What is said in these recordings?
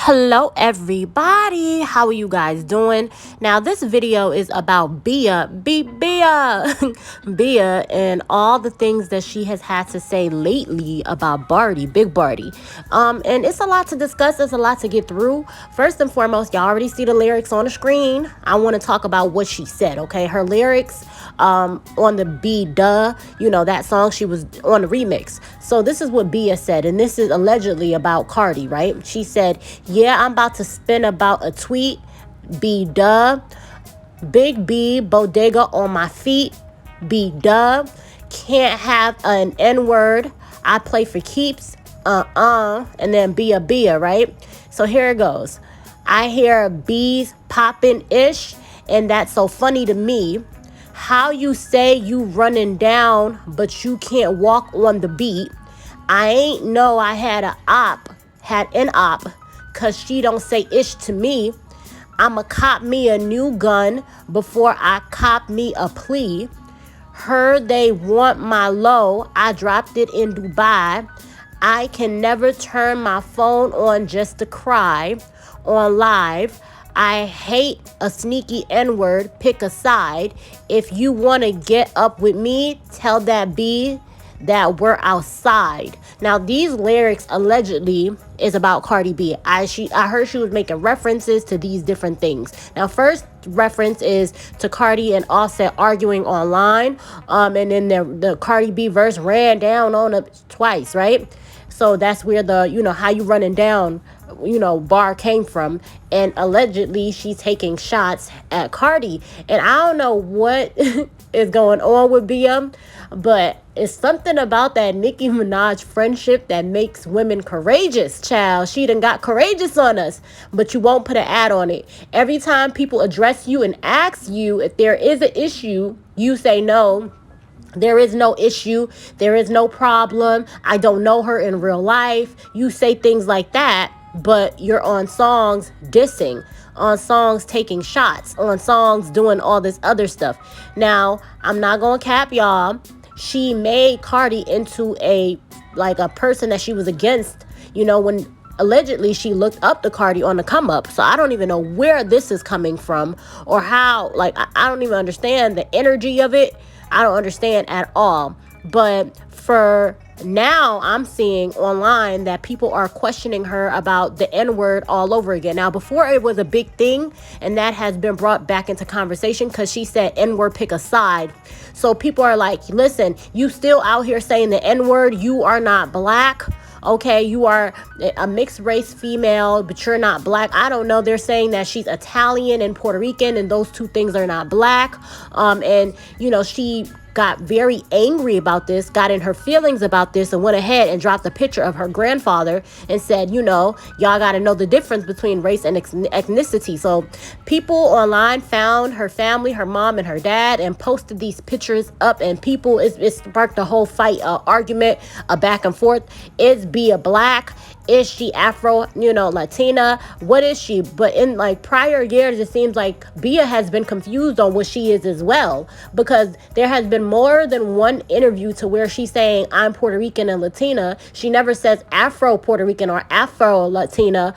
Hello everybody, how are you guys doing? Now this video is about Bia Bia and all the things that she has had to say lately about Big Barty. And it's a lot to discuss, it's a lot to get through. First and foremost, y'all already see the lyrics on the screen. I want to talk about what she said, okay? Her lyrics on the that song, she was on the remix. So this is what Bia said, and this is allegedly about Cardi, right? She said, yeah, I'm about to spin about a tweet. Big B, bodega on my feet. Can't have an N-word. I play for keeps. And then Bia, right? So here it goes. I hear bees popping ish, and that's so funny to me. How you say you running down, but you can't walk on the beat. I ain't know I had an op, cause she don't say ish to me. I'ma cop me a new gun before I cop me a plea. Heard they want my low, I dropped it in Dubai. I can never turn my phone on just to cry. On live, I hate a sneaky N-word, pick a side. If you want to get up with me, tell that B that we're outside. Now, these lyrics allegedly is about Cardi B. I heard she was making references to these different things. Now, first reference is to Cardi and Offset arguing online. And then the Cardi B verse ran down on it twice, right? So that's where the, how you running down, bar came from. And allegedly she's taking shots at Cardi. And I don't know what is going on with BM, but it's something about that Nicki Minaj friendship that makes women courageous, child. She done got courageous on us, but you won't put an ad on it. Every time people address you and ask you if there is an issue, you say no. There is no issue. There is no problem. I don't know her in real life. You say things like that, but you're on songs dissing, on songs taking shots, on songs doing all this other stuff. Now, I'm not going to cap y'all. She made Cardi into a person that she was against, when allegedly she looked up to Cardi on the come up. So I don't even know where this is coming from or how, I don't even understand the energy of it. I don't understand at all. But for now, I'm seeing online that people are questioning her about the N-word all over again. Now, before it was a big thing, and that has been brought back into conversation because she said N-word, pick a side. So people are like, listen, you still out here saying the N-word. You are not black. Okay, you are a mixed race female, but you're not black. I don't know. They're saying that she's Italian and Puerto Rican, and those two things are not black. And, she got very angry about this, got in her feelings about this, and went ahead and dropped a picture of her grandfather and said, y'all got to know the difference between race and ethnicity. So people online found her family, her mom and her dad, and posted these pictures up, and people, it sparked a whole fight, argument, a back and forth. Is Bia black? Is she Afro, Latina? What is she? But in prior years, it seems like Bia has been confused on what she is as well, because there has been more than one interview to where she's saying I'm Puerto Rican and Latina. She never says Afro Puerto Rican or Afro Latina.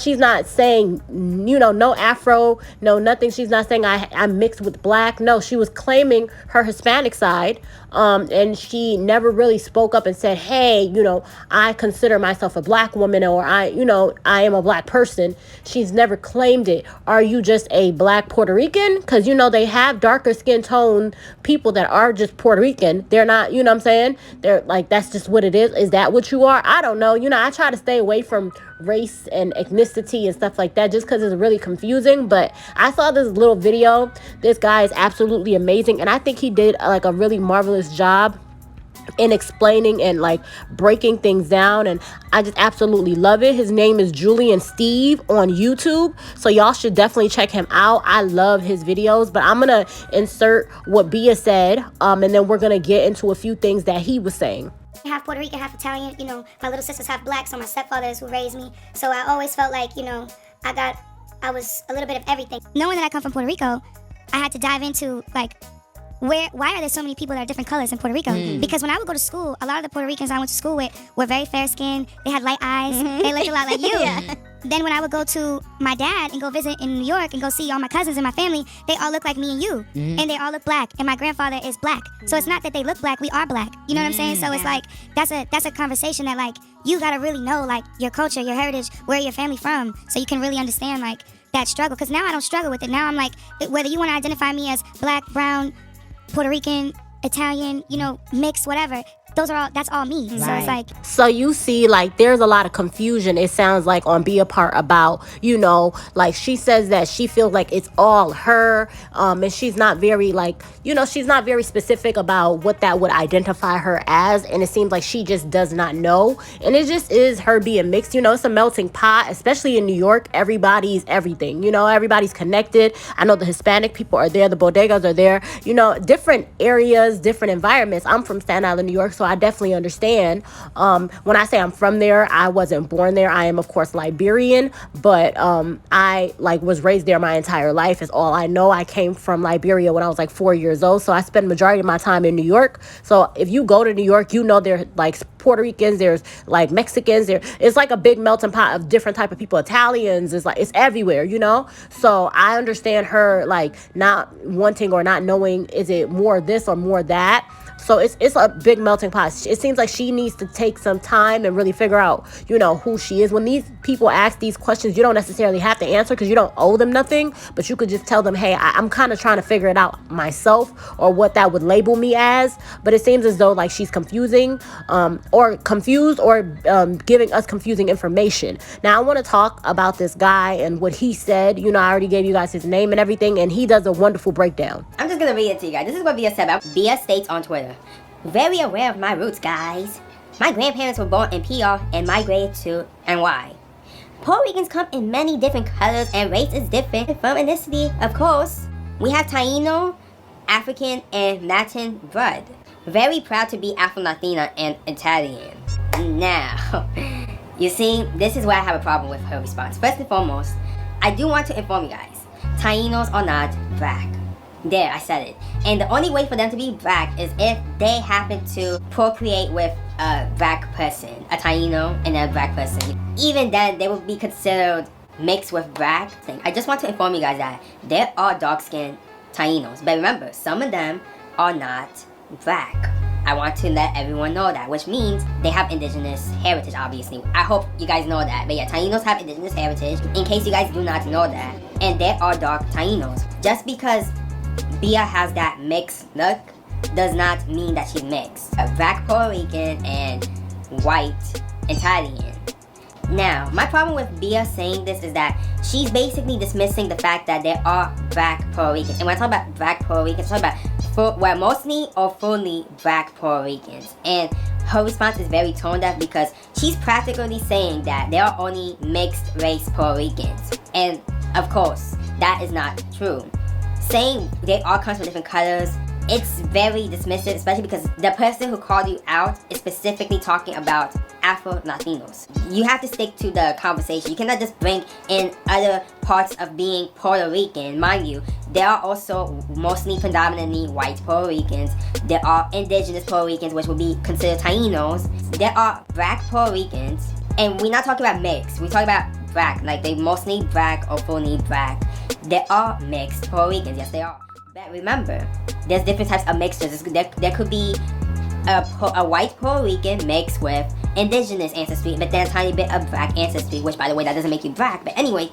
She's not saying, no Afro, no nothing. She's not saying I'm mixed with black. No, she was claiming her Hispanic side. And she never really spoke up and said, hey, I consider myself a black woman, or I am a black person. She's never claimed it. Are you just a black Puerto Rican? Because, they have darker skin tone people that are just Puerto Rican. They're not, what I'm saying? They're that's just what it is. Is that what you are? I don't know. I try to stay away from race and ethnicity and stuff like that just because it's really confusing. But I saw this little video. This guy is absolutely amazing, and I think he did a really marvelous job in explaining and breaking things down, and I just absolutely love it. His name is Julian Steve on YouTube, so y'all should definitely check him out. I love his videos, but I'm gonna insert what Bia said, and then we're gonna get into a few things that he was saying. Half Puerto Rican, half Italian. My little sister's half black, so my stepfather is who raised me. So I always felt like, I was a little bit of everything. Knowing that I come from Puerto Rico, I had to dive into why are there so many people that are different colors in Puerto Rico? Because when I would go to school, a lot of the Puerto Ricans I went to school with were very fair skinned. They had light eyes. They looked a lot like you. Then when I would go to my dad and go visit in New York and go see all my cousins and my family, they all look like me and you. And they all look black. And my grandfather is black. So it's not that they look black, we are black. You know what I'm saying? So it's like, that's a conversation that like, you gotta really know like your culture, your heritage, where your family from, so you can really understand like that struggle. Because now I don't struggle with it. Now I'm like, whether you want to identify me as black, brown, Puerto Rican, Italian, you know, mixed, whatever, that's all me. So it's like, so you see, like, there's a lot of confusion, it sounds like, on Bia part about, you know, like, she says that she feels like it's all her, and she's not very, like, you know, she's not very specific about what that would identify her as, and it seems like she just does not know, and it just is her being mixed. You know, it's a melting pot, especially in New York. Everybody's everything, you know, everybody's connected. I know the Hispanic people are there, the bodegas are there, you know, different areas, different environments. I'm from Staten Island, New York, so I definitely understand. When I say I'm from there, I wasn't born there. I am, of course, Liberian, but I like was raised there my entire life is all I know. I came from Liberia when I was like 4 years old, so I spent majority of my time in New York. So if you go to New York, you know there's like Puerto Ricans, there's like Mexicans, it's like a big melting pot of different type of people. Italians, it's everywhere, you know. So I understand her like not wanting or not knowing, is it more this or more that. So it's a big melting pot. It seems like she needs to take some time and really figure out, you know, who she is. When these people ask these questions, you don't necessarily have to answer because you don't owe them nothing, but you could just tell them, hey, I'm kind of trying to figure it out myself, or what that would label me as. But it seems as though like she's confusing, or confused, or giving us confusing information. Now I want to talk about this guy and what he said. You know, I already gave you guys his name and everything, and he does a wonderful breakdown. I'm just gonna read it to you guys. This is what Bia said about Bia states on Twitter. Very aware of my roots, guys. My grandparents were born in PR and migrated to NY. Puerto Ricans come in many different colors and race is different from ethnicity, of course. We have Taino, African, and Latin blood. Very proud to be Afro-Latina and Italian. Now, you see, this is where I have a problem with her response. First and foremost, I do want to inform you guys, Tainos are not black. There, I said it. And the only way for them to be black is if they happen to procreate with a black person, a Taino and a black person. Even then, they will be considered mixed with black. I just want to inform you guys that there are dark-skinned Tainos. But remember, some of them are not black. I want to let everyone know that, which means they have indigenous heritage, obviously. I hope you guys know that. But yeah, Tainos have indigenous heritage, in case you guys do not know that. And there are dark Tainos. Just because Bia has that mixed look does not mean that she's mixed. A black Puerto Rican and white Italian. Now, my problem with Bia saying this is that she's basically dismissing the fact that there are black Puerto Ricans. And when I talk about black Puerto Ricans, I'm talking about mostly or fully black Puerto Ricans. And her response is very tone deaf because she's practically saying that there are only mixed race Puerto Ricans. And of course, that is not true. Saying they all come from different colors, it's very dismissive, especially because the person who called you out is specifically talking about Afro-Latinos. You have to stick to the conversation. You cannot just bring in other parts of being Puerto Rican. Mind you, there are also mostly predominantly white Puerto Ricans. There are indigenous Puerto Ricans, which would be considered Tainos. There are black Puerto Ricans. And we're not talking about mixed. We're talking about black. Like, they mostly black or fully black. There are mixed Puerto Ricans. Yes, they are. But remember, there's different types of mixtures. There could be a white Puerto Rican mixed with indigenous ancestry, but then a tiny bit of black ancestry, which, by the way, that doesn't make you black. But anyway,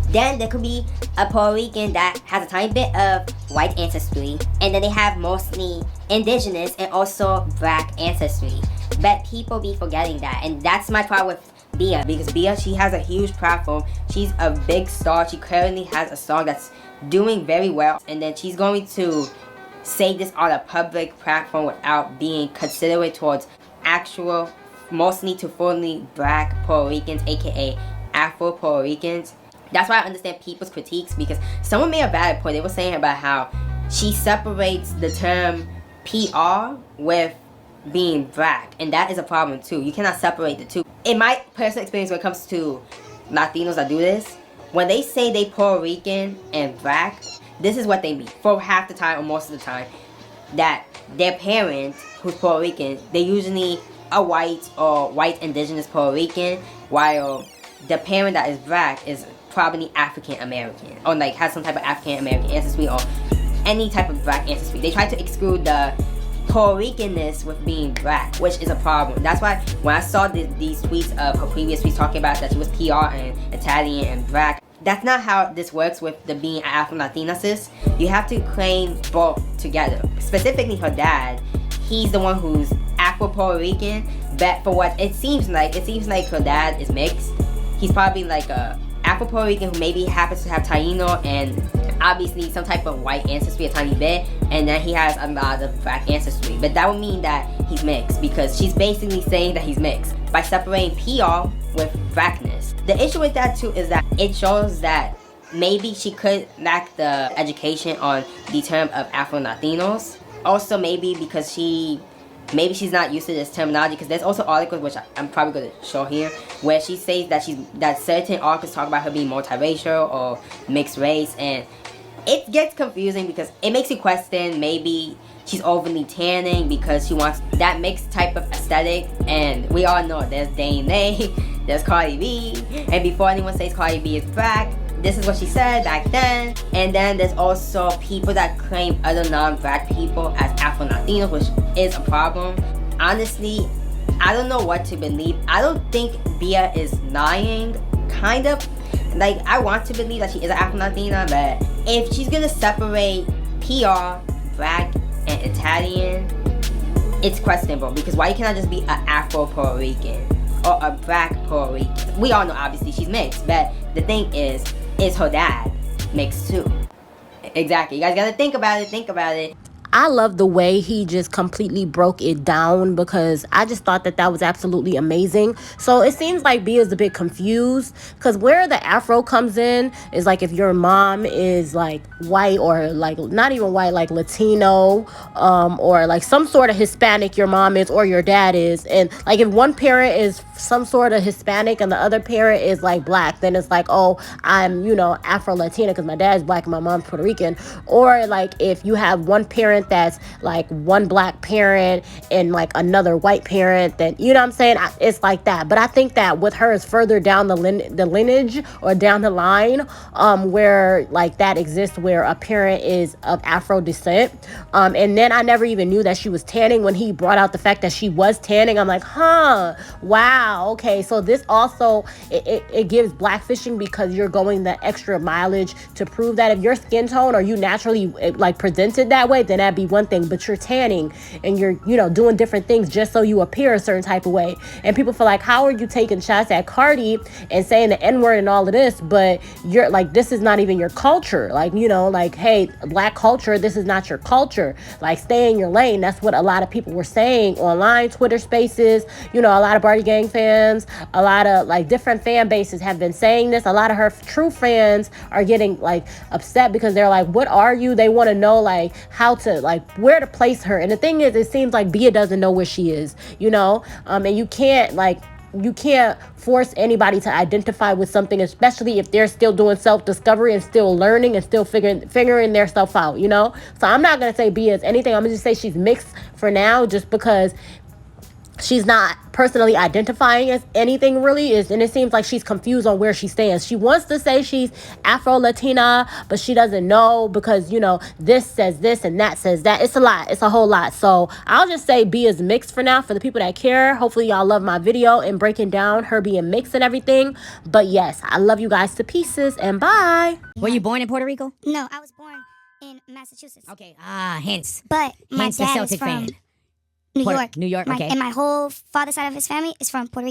then there could be a Puerto Rican that has a tiny bit of white ancestry, and then they have mostly indigenous and also black ancestry. But people be forgetting that, and that's my problem with Bia. Because Bia, she has a huge platform. She's a big star. She currently has a song that's doing very well, and then she's going to say this on a public platform without being considerate towards actual, mostly to fully black Puerto Ricans, aka Afro Puerto Ricans. That's why I understand people's critiques, because someone made a valid point. They were saying about how she separates the term PR with being black, and that is a problem too. You cannot separate the two. In my personal experience, when it comes to Latinos that do this, when they say they Puerto Rican and black, this is what they mean for half the time or most of the time. that their parent, who's Puerto Rican, they usually are white or white indigenous Puerto Rican, while the parent that is black is probably African American, or like has some type of African American ancestry or any type of black ancestry. They try to exclude the Puerto Ricanness with being black, which is a problem. That's why when I saw these tweets of her previous tweets talking about that she was PR and Italian and black, that's not how this works with the being Afro-Latina, sis. You have to claim both together. Specifically her dad, he's the one who's Afro-Puerto Rican, but for what it seems like her dad is mixed. He's probably like a Afro-Puerto Rican who maybe happens to have Taino and obviously some type of white ancestry a tiny bit, and then he has a lot of black ancestry. But that would mean that he's mixed, because she's basically saying that he's mixed by separating PR with blackness. The issue with that too is that it shows that maybe she could lack the education on the term of Afro-Latinos. Also maybe because maybe she's not used to this terminology, because there's also articles, which I'm probably going to show here, where she says that certain articles talk about her being multiracial or mixed race, and it gets confusing because it makes you question maybe she's overly tanning because she wants that mixed type of aesthetic. And we all know there's Dane, there's Cardi B, and before anyone says Cardi B is black, this is what she said back then. And then there's also people that claim other non-black people as Afro-Latinos, which is a problem. Honestly, I don't know what to believe. I don't think Bia is lying, kind of. Like, I want to believe that she is an Afro-Latina, but if she's gonna separate PR, black, and Italian, it's questionable, because why can't I just be an Afro-Puerto Rican or a black Puerto Rican? We all know obviously she's mixed, but the thing is her dad mixed too? Exactly. You guys gotta think about it. I love the way he just completely broke it down, because I just thought that was absolutely amazing. So it seems like Bia is a bit confused, because where the Afro comes in is like if your mom is like white, or like not even white, like Latino, or like some sort of Hispanic your mom is or your dad is. And like if one parent is some sort of Hispanic and the other parent is like black, then it's like, oh, I'm, Afro-Latina because my dad's black and my mom's Puerto Rican. Or like if you have one parent that's like one black parent and like another white parent, then you know what I'm saying, it's like that. But I think that with her is further down the lineage or down the line, where like that exists, where a parent is of Afro descent. And then I never even knew that she was tanning. When he brought out the fact that she was tanning, I'm like, wow, okay. So this also it gives blackfishing, because you're going the extra mileage to prove that if your skin tone or you naturally like presented that way, then that'd be one thing. But you're tanning and you're doing different things just so you appear a certain type of way. And people feel like, how are you taking shots at Cardi and saying the N-word and all of this, but you're like, this is not even your culture. Like, like, hey, black culture, this is not your culture. Like, stay in your lane. That's what a lot of people were saying online, Twitter spaces. A lot of Barty Gang fans, a lot of like different fan bases have been saying this. A lot of her true fans are getting like upset, because they're like, what are you? They want to know like how to, like, where to place her. And the thing is, it seems like Bia doesn't know where she is, and you can't force anybody to identify with something, especially if they're still doing self-discovery and still learning and still figuring their stuff out, So I'm not going to say Bia is anything. I'm going to just say she's mixed for now, just because she's not personally identifying as anything really is, and it seems like she's confused on where she stands. She wants to say she's Afro-Latina, but she doesn't know, because this says this and that says that. It's a lot. It's a whole lot. So I'll just say B is mixed for now, for the people that care. Hopefully y'all love my video and breaking down her being mixed and everything. But yes, I love you guys to pieces, and bye. Were you born in Puerto Rico? No, I was born in Massachusetts. Okay. Hence. But my Hence the dad is Celtic from fan. New York. New York, okay. And my whole father's side of his family is from Puerto Rico.